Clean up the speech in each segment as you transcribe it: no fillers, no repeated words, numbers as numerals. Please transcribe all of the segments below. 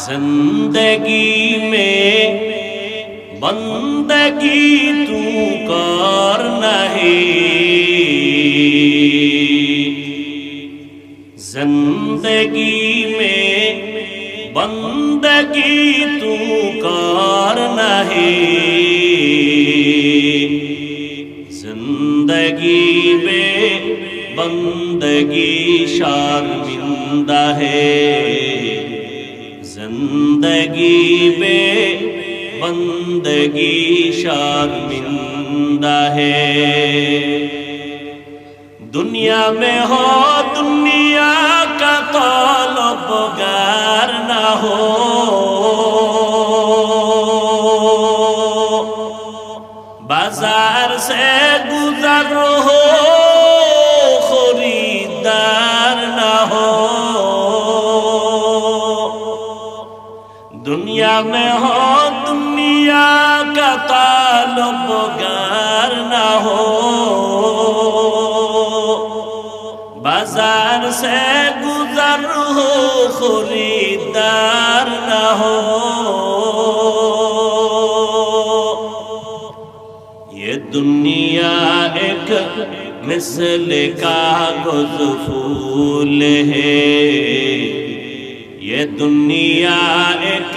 जिंदगी में बंदगी तू कर नहीं, जिंदगी में बंदगी तू कर नहीं, जिंदगी में बंदगी शर्मिंदा है, जिंदगी में बंदगी शर्मिंदा है। दुनिया में हो दुनिया का तलबगार न हो, बाजार से गुजर हो खरीदार न हो, दुनिया में हो दुनिया का ताल्लुक़गार न हो, बाजार से गुजर हो खरीदार न हो। ये दुनिया एक मिसल कागज़ फूल है, ये दुनिया एक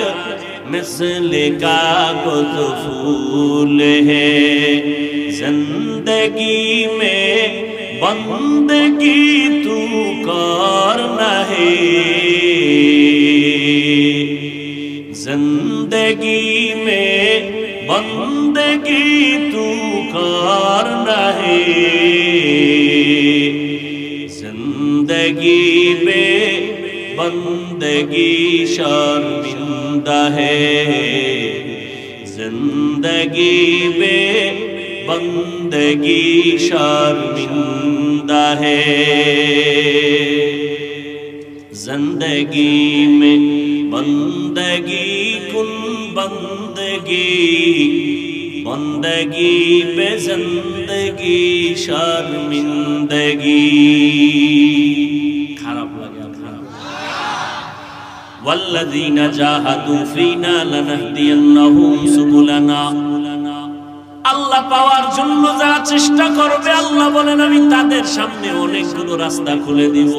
मिसल कागज़ फूल है, जिंदगी में बंदगी तू कर नहीं, जिंदगी में बंदगी तू कर नहीं, जिंदगी में बंदगी शर्मिंदा है, जिंदगी में बंदगी शर्मिंदा है। जिंदगी में बंदगी कुन बंदगी, बंदगी पे जिंदगी शर्मिंदगी। खराब लगे वल्लज़ीना जाहादू फीना लनहदियन्नहुम सुबुलना। আল্লাহ পাওয়ার জন্য যারা চেষ্টা করবে আল্লাহ বলেন আমি তাদের সামনে অনেকগুলো রাস্তা খুলে দিব।